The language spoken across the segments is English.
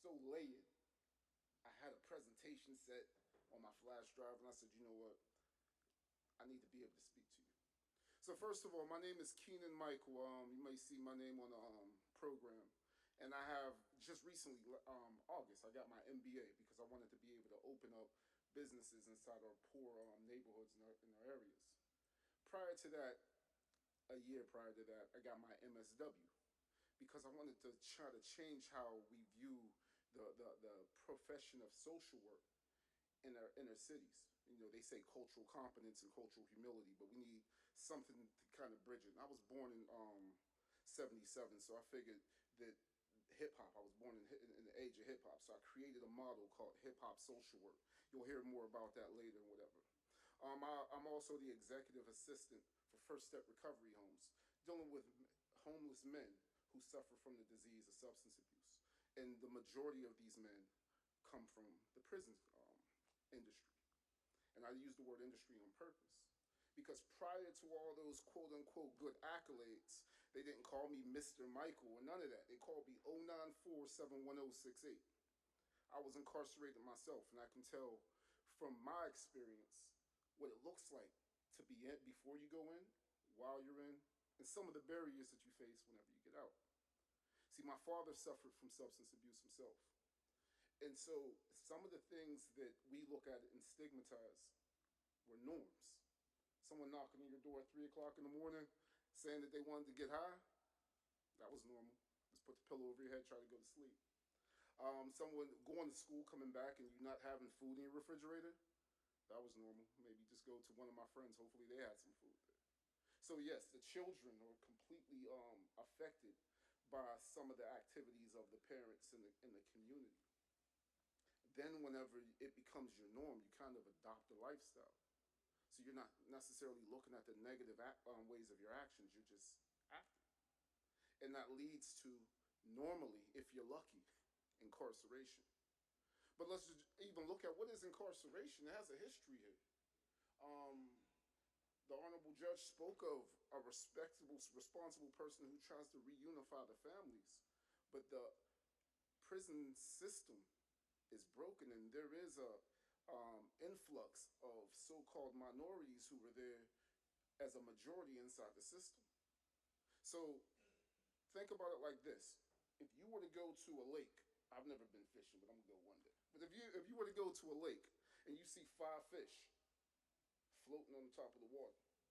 so layered. I had a presentation set on my flash drive, and I said, you know what? I need to be able to speak to you. So first of all, my name is Keenon Mikell. You may see my name on the program. And I have just recently, August, I got my MBA because I wanted to be able to open up businesses inside our poor neighborhoods in our areas. Prior to that, a year prior to that, I got my MSW because I wanted to try to change how we view the profession of social work in our inner cities. You know, they say cultural competence and cultural humility, but we need something to kind of bridge it. And I was born in '77, so I figured that hip hop. I was born in the age of hip hop, so I created a model called hip hop social work. You'll hear more about that later and whatever. I'm also the executive assistant for First Step Recovery Homes, dealing with homeless men who suffer from the disease of substance abuse. And the majority of these men come from the prison industry. And I use the word industry on purpose. Because prior to all those quote unquote good accolades, they didn't call me Mr. Michael or none of that. They called me 094-71068. I was incarcerated myself, and I can tell from my experience what it looks like to be in before you go in, while you're in, and some of the barriers that you face whenever you get out. See, my father suffered from substance abuse himself. And so some of the things that we look at and stigmatize were norms. Someone knocking on your door at 3 o'clock in the morning saying that they wanted to get high, that was normal. Just put the pillow over your head, try to go to sleep. Someone going to school, coming back, and you not having food in your refrigerator, that was normal. Maybe just go to one of my friends. Hopefully they had some food there. So yes, the children are completely affected by some of the activities of the parents in the community. Then whenever it becomes your norm, you kind of adopt a lifestyle. So you're not necessarily looking at the negative ways of your actions, you're just acting. And that leads to, normally, if you're lucky, incarceration. But let's just even look at what is incarceration. It has a history here. The Honorable Judge spoke of a respectable, responsible person who tries to reunify the families. But the prison system is broken, and there is a influx of so-called minorities who were there as a majority inside the system. So think about it like this. If you were to go to a lake, I've never been fishing, but I'm gonna go one day. But if you were to go to a lake and you see 5 fish floating on the top of the water, like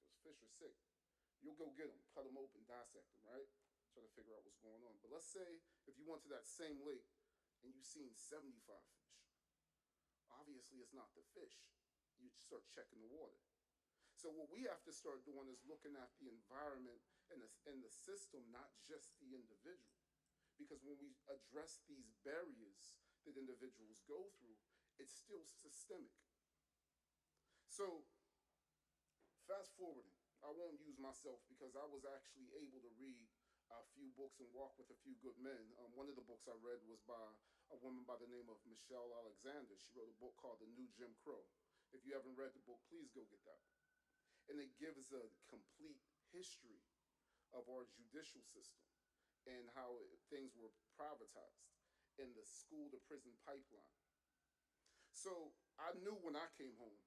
those fish are sick, you'll go get them, cut them open, dissect them, right? Try to figure out what's going on. But let's say if you went to that same lake and you've seen 75 fish, obviously it's not the fish. You start checking the water. So what we have to start doing is looking at the environment and the system, not just the individual. Because when we address these barriers that individuals go through, it's still systemic. So fast forwarding, I won't use myself because I was actually able to read a few books and walk with a few good men. One of the books I read was by a woman by the name of Michelle Alexander. She wrote a book called The New Jim Crow. If you haven't read the book, please go get that. And it gives a complete history of our judicial system and how things were privatized in the school to prison pipeline. So I knew when I came home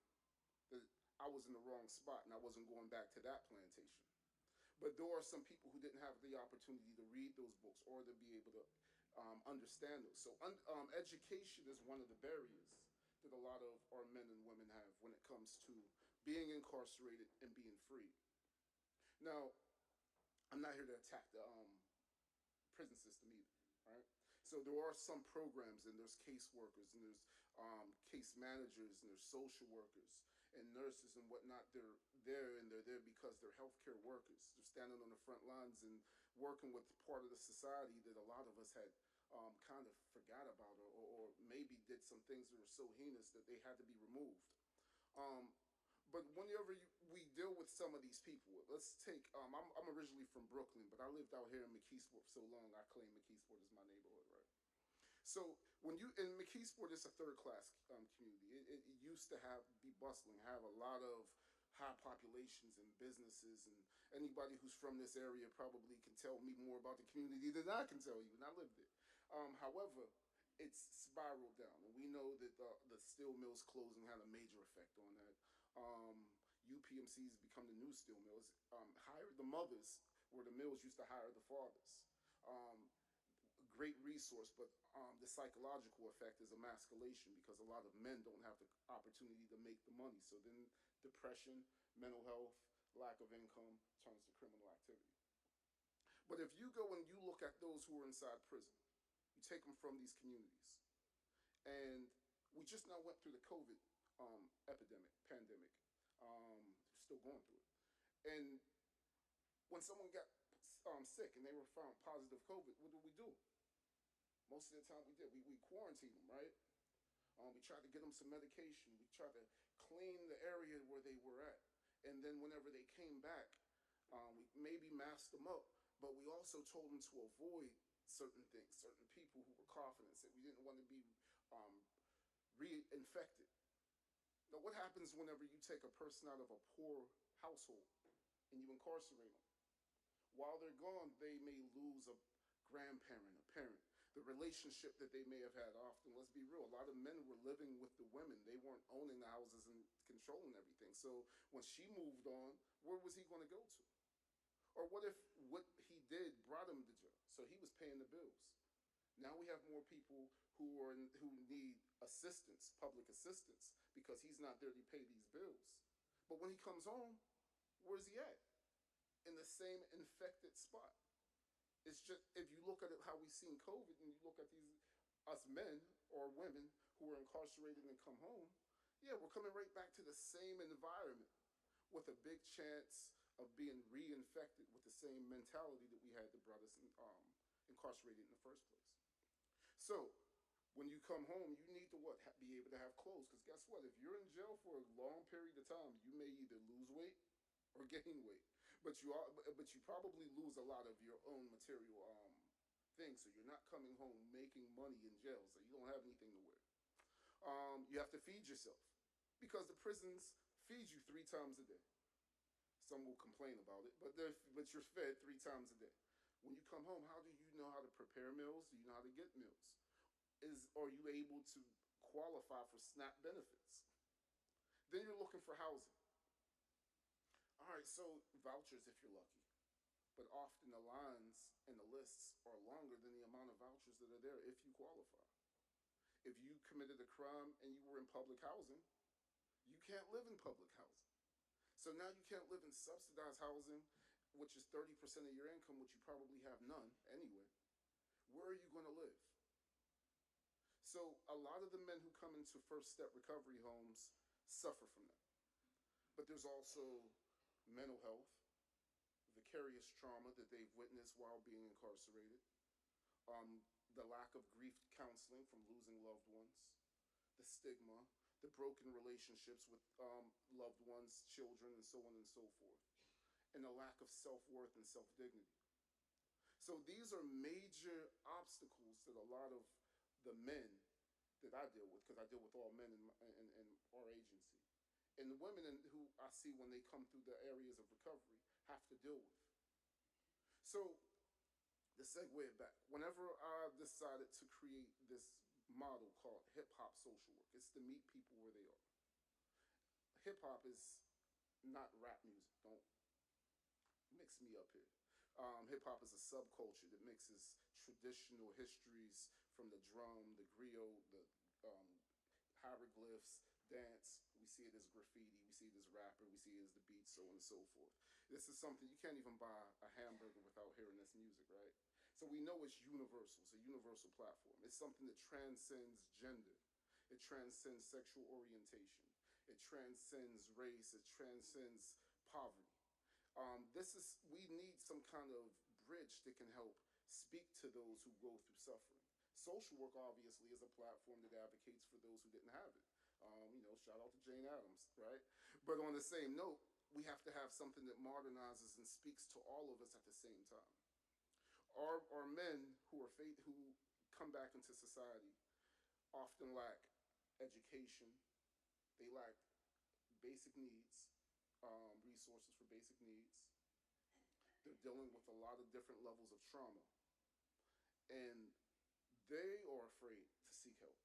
that I was in the wrong spot and I wasn't going back to that plantation. But there are some people who didn't have the opportunity to read those books or to be able to understand those. So education is one of the barriers that a lot of our men and women have when it comes to being incarcerated and being free. Now, I'm not here to attack the prison system either, right? So there are some programs, and there's caseworkers, and there's case managers, and there's social workers, and nurses and whatnot. They're there, and they're there because they're healthcare workers. They're standing on the front lines and working with part of the society that a lot of us had kind of forgot about, or maybe did some things that were so heinous that they had to be removed. But whenever we deal with some of these people, let's take, I'm originally from Brooklyn, but I lived out here in McKeesport for so long, I claim McKeesport is my neighborhood, right? So when you, in McKeesport, it's a third-class community. It used to be bustling, have a lot of high populations and businesses, and anybody who's from this area probably can tell me more about the community than I can tell you, and I lived it. However, it's spiraled down. And we know that the steel mills closing had a major effect on that. UPMCs become the new steel mills. Hire the mothers where the mills used to hire the fathers. Um, Great resource, but the psychological effect is emasculation because a lot of men don't have the opportunity to make the money. So then depression, mental health, lack of income turns to criminal activity. But if you go and you look at those who are inside prison, you take them from these communities, and we just now went through the COVID pandemic, still going through it. And when someone got sick and they were found positive COVID, what did we do? Most of the time we did. We quarantined them, right? We tried to get them some medication. We tried to clean the area where they were at. And then whenever they came back, we maybe masked them up, but we also told them to avoid certain things, certain people who were coughing and said we didn't want to be reinfected. Now, what happens whenever you take a person out of a poor household and you incarcerate them? While they're gone, they may lose a grandparent, a parent. The relationship that they may have had often, let's be real, a lot of men were living with the women. They weren't owning the houses and controlling everything. So when she moved on, where was he going to go to? Or what if what he did brought him to jail? So he was paying the bills. Now we have more people who need assistance, public assistance, because he's not there to pay these bills. But when he comes home, where's he at? In the same infected spot. It's just, if you look at it how we've seen COVID and you look at these us men or women who are incarcerated and come home, yeah, we're coming right back to the same environment with a big chance of being reinfected with the same mentality that we had that brought us incarcerated in the first place. So when you come home, you need to what? Be able to have clothes. Because guess what? If you're in jail for a long period of time, you may either lose weight or gain weight. But you probably lose a lot of your own material things. So you're not coming home making money in jail. So you don't have anything to wear. You have to feed yourself because the prisons feed you 3 times a day. Some will complain about it, but you're fed 3 times a day. When you come home, how do you know how to prepare meals? Do you know how to get meals? Are you able to qualify for SNAP benefits? Then you're looking for housing. All right, so vouchers if you're lucky. But often the lines and the lists are longer than the amount of vouchers that are there if you qualify. If you committed a crime and you were in public housing, you can't live in public housing. So now you can't live in subsidized housing, which is 30% of your income, which you probably have none anyway. Where are you going to live? So a lot of the men who come into first step recovery homes suffer from that. But there's also mental health, vicarious trauma that they've witnessed while being incarcerated, the lack of grief counseling from losing loved ones, the stigma, the broken relationships with loved ones, children, and so on and so forth, and the lack of self-worth and self-dignity. So these are major obstacles that a lot of the men that I deal with, because I deal with all men in our agency, and the women who I see when they come through the areas of recovery have to deal with. So to segue it back, whenever I decided to create this model called hip-hop social work, it's to meet people where they are. Hip-hop is not rap music. Don't mix me up here. Hip-hop is a subculture that mixes traditional histories from the drum, the griot, the hieroglyphs, dance. We see it as graffiti, we see it as rapper, we see it as the beat, so on and so forth. This is something, you can't even buy a hamburger without hearing this music, right? So we know it's universal, it's a universal platform. It's something that transcends gender. It transcends sexual orientation. It transcends race, it transcends poverty. We need some kind of bridge that can help speak to those who go through suffering. Social work, obviously, is a platform that advocates for those who didn't have it. Shout out to Jane Addams, right? But on the same note, we have to have something that modernizes and speaks to all of us at the same time. Our men who come back into society often lack education. They lack basic needs, resources for basic needs. They're dealing with a lot of different levels of trauma. And they are afraid to seek help.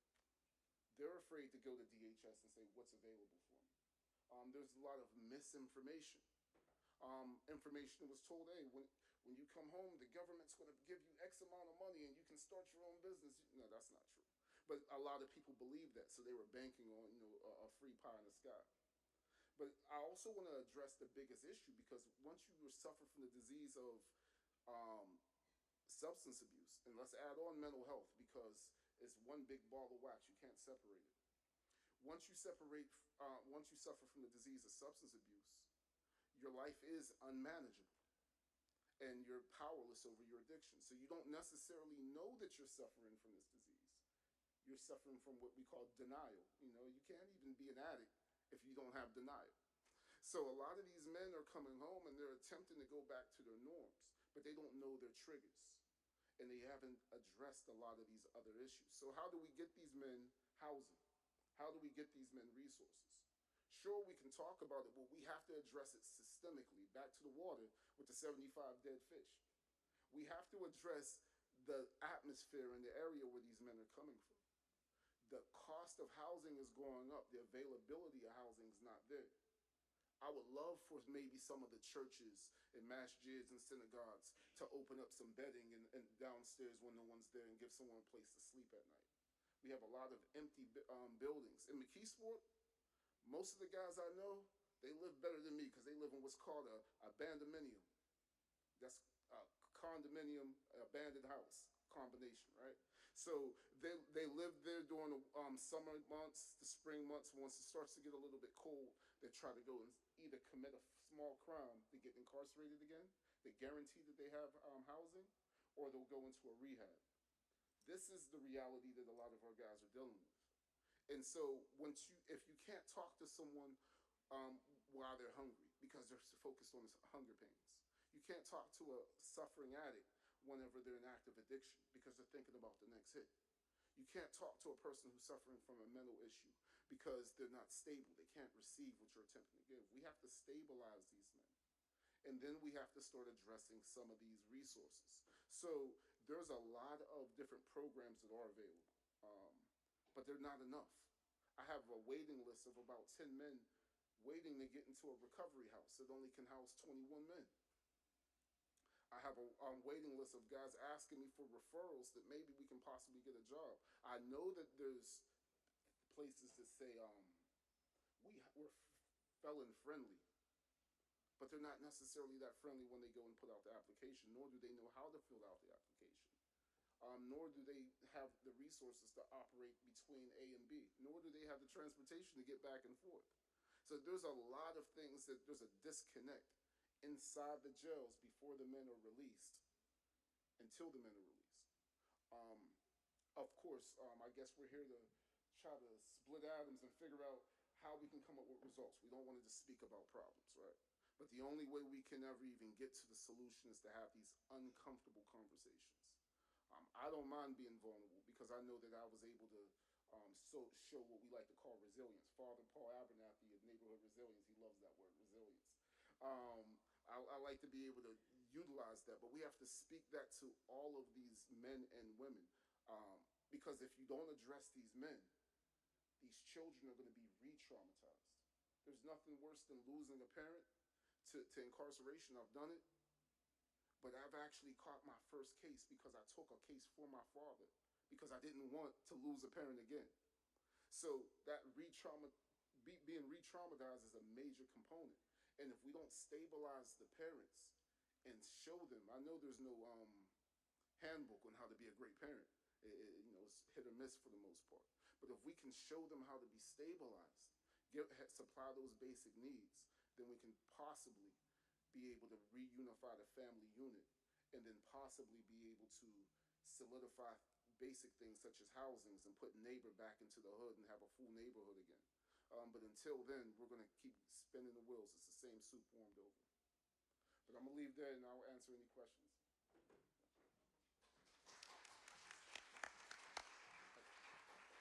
They're afraid to go to DHS and say, what's available for me? There's a lot of misinformation. Information was told, hey, when you come home, the government's going to give you X amount of money and you can start your own business. No, that's not true. But a lot of people believe that, so they were banking on a free pie in the sky. But I also want to address the biggest issue, because once you suffer from the disease of um, substance abuse, and let's add on mental health, because it's one big ball of wax, you can't separate it. Once you suffer from the disease of substance abuse, your life is unmanageable and you're powerless over your addiction. So you don't necessarily know that you're suffering from this disease. You're suffering from what we call denial. You can't even be an addict if you don't have denial. So a lot of these men are coming home and they're attempting to go back to their norms, but they don't know their triggers. And they haven't addressed a lot of these other issues. So how do we get these men housing? How do we get these men resources? Sure, we can talk about it, but we have to address it systemically. Back to the water with the 75 dead fish. We have to address the atmosphere and the area where these men are coming from. The cost of housing is going up. The availability of housing is not there. I would love for maybe some of the churches and masjids and synagogues to open up some bedding and downstairs when no one's there and give someone a place to sleep at night. We have a lot of empty buildings. In McKeesport, most of the guys I know, they live better than me because they live in what's called a bandominium. That's a condominium, abandoned house combination, right? So they live there during the summer months, the spring months. Once it starts to get a little bit cold, they try to go and either commit a small crime to get incarcerated again. They guarantee that they have housing, or they'll go into a rehab. This is the reality that a lot of our guys are dealing with. And so if you can't talk to someone while they're hungry because they're focused on hunger pains, you can't talk to a suffering addict whenever they're in active addiction because they're thinking about the next hit. You can't talk to a person who's suffering from a mental issue because they're not stable. They can't receive what you're attempting to give. We have to stabilize these men. And then we have to start addressing some of these resources. So there's a lot of different programs that are available, but they're not enough. I have a waiting list of about 10 men waiting to get into a recovery house that only can house 21 men. I have a waiting list of guys asking me for referrals that maybe we can possibly get a job. I know that there's places that say we're felon friendly, but they're not necessarily that friendly when they go and put out the application, nor do they know how to fill out the application. Nor do they have the resources to operate between A and B, nor do they have the transportation to get back and forth. So there's a lot of things that there's a disconnect inside the jails before the men are released, until the men are released. Of course, I guess we're here to try to split atoms and figure out how we can come up with results. We don't want to just speak about problems, right? But the only way we can ever even get to the solution is to have these uncomfortable conversations. I don't mind being vulnerable because I know that I was able to show what we like to call resilience. Father Paul Abernathy of Neighborhood Resilience, he loves that word, resilience. I like to be able to utilize that, but we have to speak that to all of these men and women, because if you don't address these men, these children are going to be re-traumatized. There's nothing worse than losing a parent to incarceration. I've done it, but I've actually caught my first case because I took a case for my father because I didn't want to lose a parent again. So that being re-traumatized is a major component. And if we don't stabilize the parents and show them, I know there's no handbook on how to be a great parent. It's hit or miss for the most part. But if we can show them how to be stabilized, supply those basic needs, then we can possibly be able to reunify the family unit, and then possibly be able to solidify basic things such as housings and put neighbor back into the hood and have a full neighborhood again. But until then, we're going to keep spinning the wheels. It's the same soup warmed over. But I'm going to leave there and I'll answer any questions.